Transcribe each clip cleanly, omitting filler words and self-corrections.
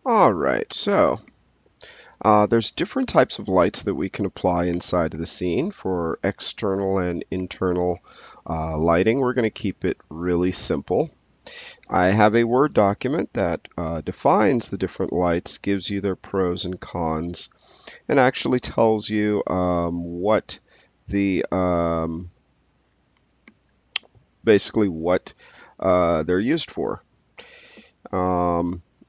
All right, so there's different types of lights that we can apply inside of the scene for external and internal lighting. We're going to keep it really simple. I have a Word document that defines the different lights, gives you their pros and cons, and actually tells you what the basically what they're used for.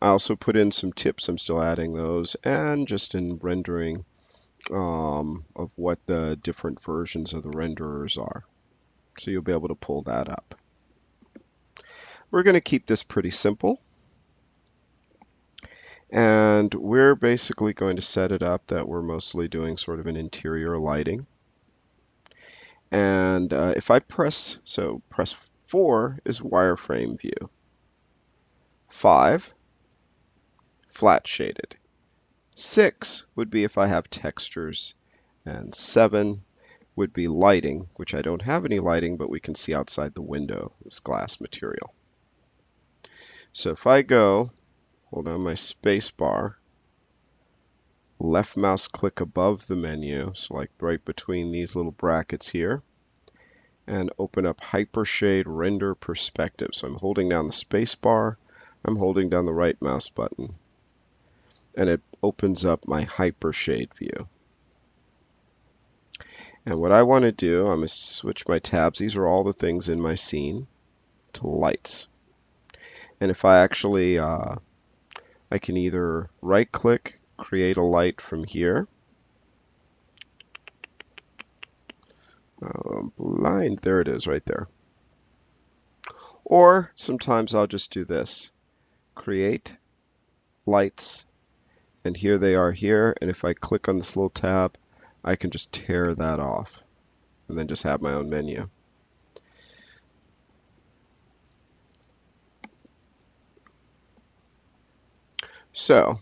I also put in some tips. I'm still adding those, and just in rendering of what the different versions of the renderers are. So you'll be able to pull that up. We're going to keep this pretty simple. And we're basically going to set it up that we're mostly doing sort of an interior lighting. And if I press 4 is wireframe view. 5, flat shaded. 6 would be if I have textures. And 7 would be lighting, which I don't have any lighting, but we can see outside the window, this glass material. So if I go, hold down my space bar, left mouse click above the menu, so like right between these little brackets here, and open up Hypershade Render Perspective. So I'm holding down the space bar, I'm holding down the right mouse button, and it opens up my Hypershade view. And what I want to do, I'm going to switch my tabs. These are all the things in my scene to lights. And if I actually, I can either right click, create a light from here. Blind, there it is right there. Or sometimes I'll just do this, create lights, and here they are here. And if I click on this little tab, I can just tear that off and then just have my own menu. So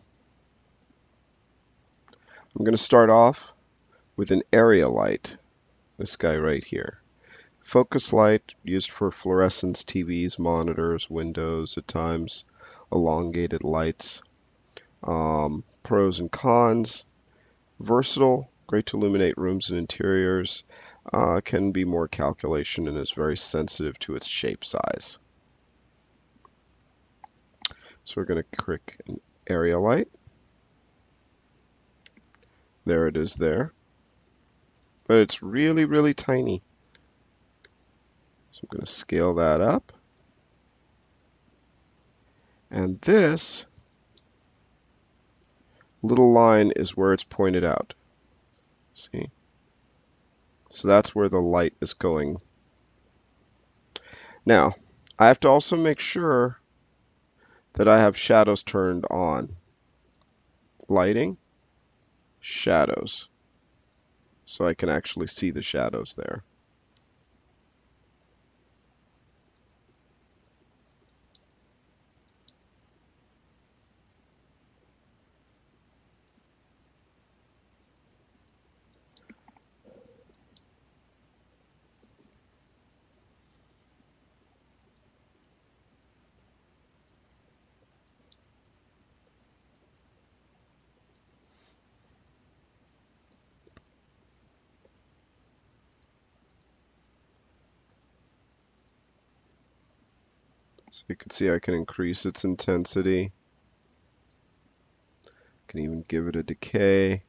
I'm going to start off with an area light, this guy right here. Focus light used for fluorescence, TVs, monitors, windows, at times elongated lights. Pros and cons. Versatile, great to illuminate rooms and interiors. Can be more calculation and is very sensitive to its shape size. So we're going to click an area light. There it is there. But it's really, really tiny. So I'm going to scale that up. And this little line is where it's pointed out. See? So that's where the light is going. Now, I have to also make sure that I have shadows turned on. Lighting, shadows. So I can actually see the shadows there. So you can see I can increase its intensity. Can even give it a decay.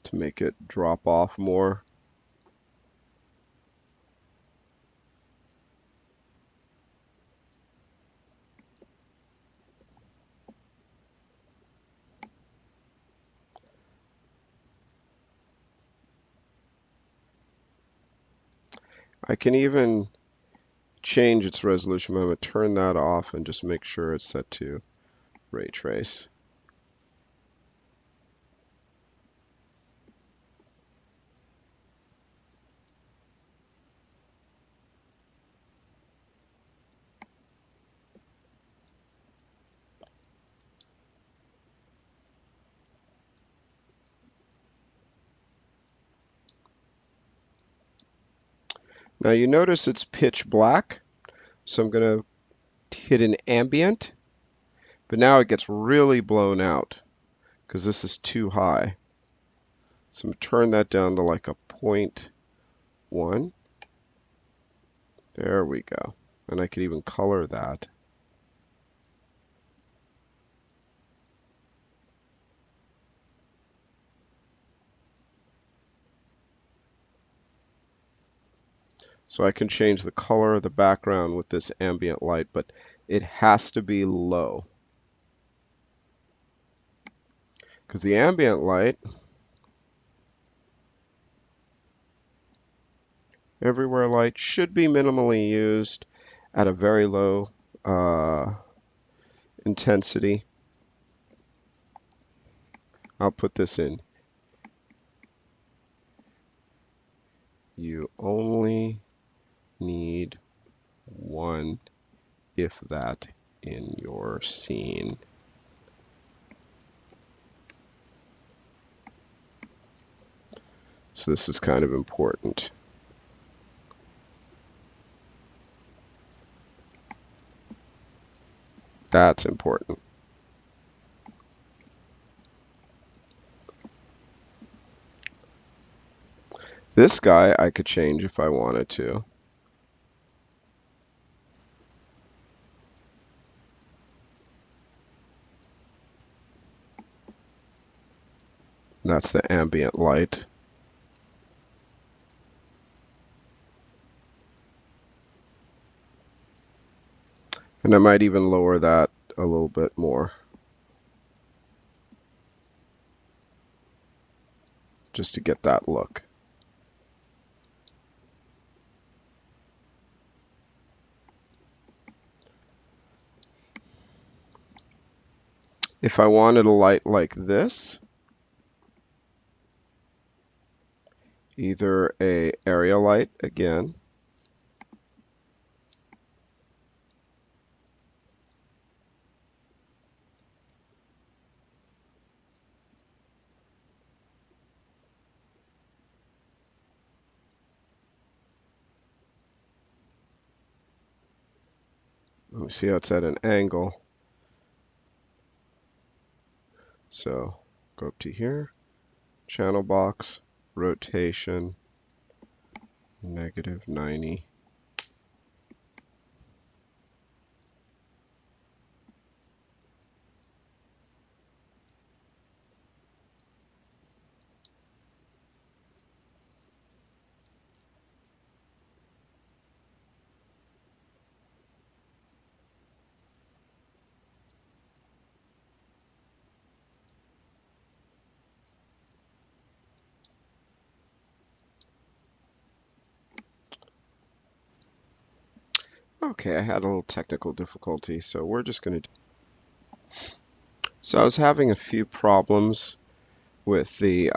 To make it drop off more. I can even change its resolution. I'm going to turn that off and just make sure it's set to ray trace. Now you notice it's pitch black, so I'm going to hit an ambient, but now it gets really blown out because this is too high. So I'm going to turn that down to like a 0.1. There we go. And I could even color that. So I can change the color of the background with this ambient light, but it has to be low. Because the ambient light, everywhere light, should be minimally used at a very low intensity. I'll put this in. You only need one, if that, in your scene. So this is kind of important. That's important. This guy I could change if I wanted to. That's the ambient light. And I might even lower that a little bit more, just to get that look. If I wanted a light like this, either a area light again, let me see how it's at an angle. So go up to here, channel box, rotation, -90. Okay, I had a little technical difficulty, so we're just going to. So I was having a few problems with the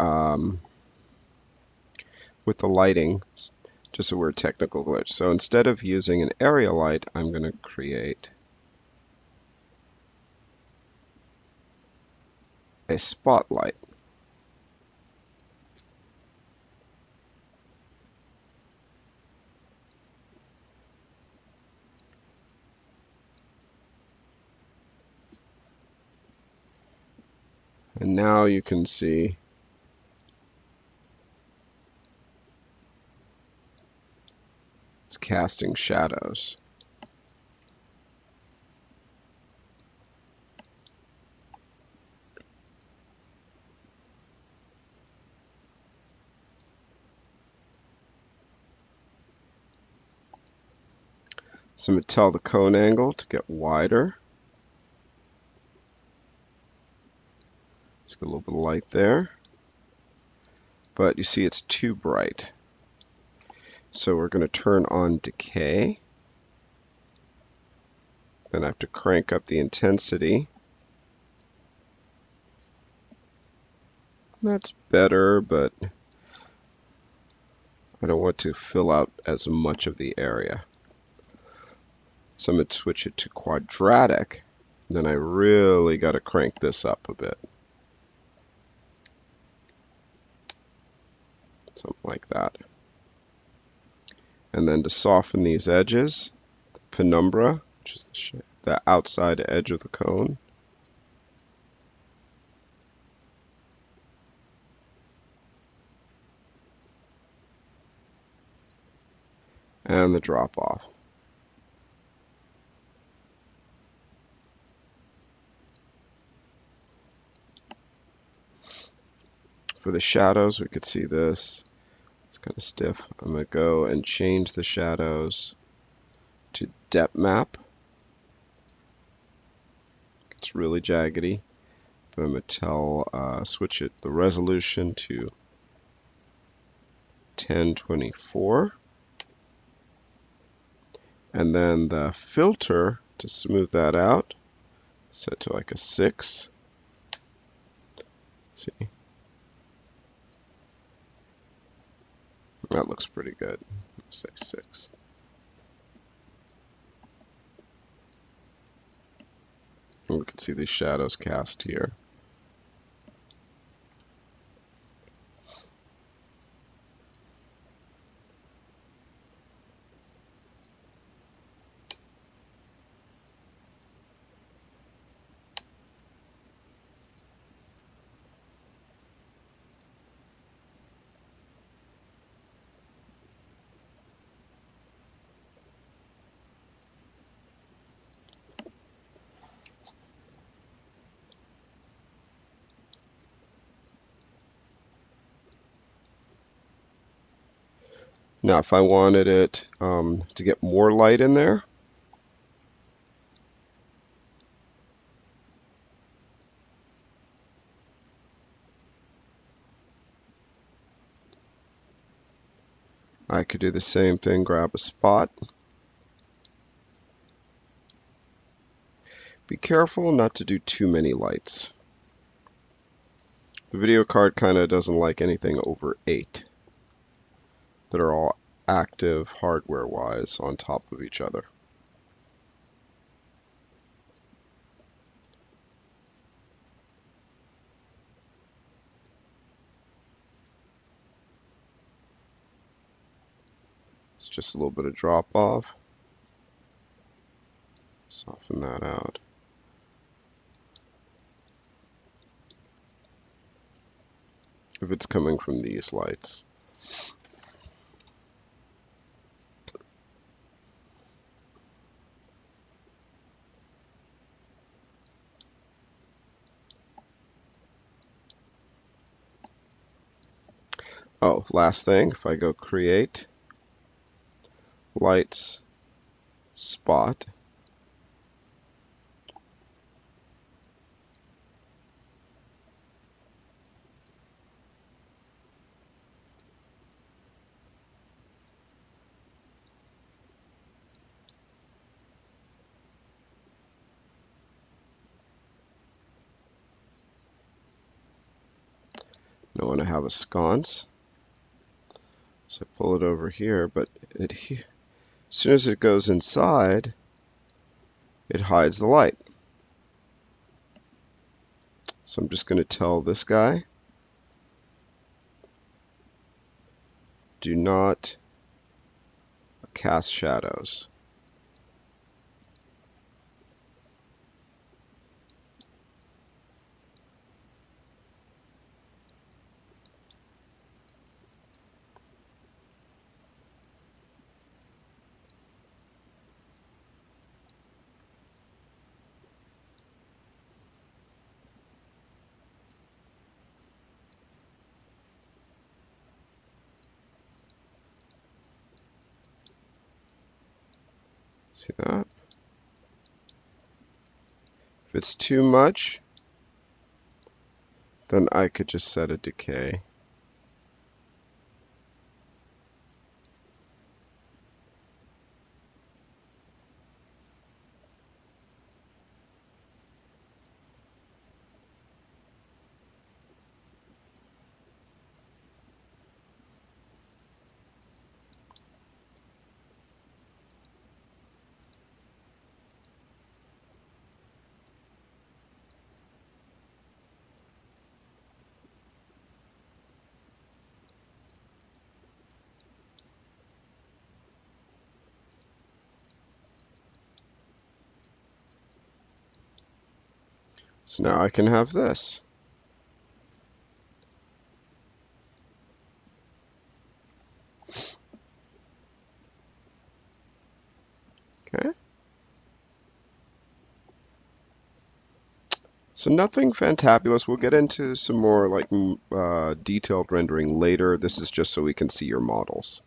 lighting, just a weird technical glitch. So instead of using an area light, I'm going to create a spotlight. And now you can see it's casting shadows. So I'm going to tell the cone angle to get wider. Let's get a little bit of light there. But you see it's too bright. So we're going to turn on decay. Then I have to crank up the intensity. That's better, but I don't want to fill out as much of the area. So I'm going to switch it to quadratic. Then I really got to crank this up a bit. Something like that. And then to soften these edges, penumbra, which is the outside edge of the cone. And the drop off. For the shadows, we could see this. It's kind of stiff. I'm going to go and change the shadows to depth map. It's really jaggedy. But I'm going to switch the resolution to 1024. And then the filter, to smooth that out, set to like a 6. See? That looks pretty good. Let's say 6. And we can see these shadows cast here. Now, if I wanted it to get more light in there, I could do the same thing, grab a spot. Be careful not to do too many lights. The video card kind of doesn't like anything over 8 that are all active hardware-wise on top of each other. It's just a little bit of drop off. Soften that out. If it's coming from these lights. Oh, last thing, if I go create, lights, spot, and I want to have a sconce. So I pull it over here, but as soon as it goes inside, it hides the light. So I'm just going to tell this guy, do not cast shadows. See that? If it's too much, then I could just set a decay. So now I can have this. Okay. So nothing fantabulous. We'll get into some more like detailed rendering later. This is just so we can see your models.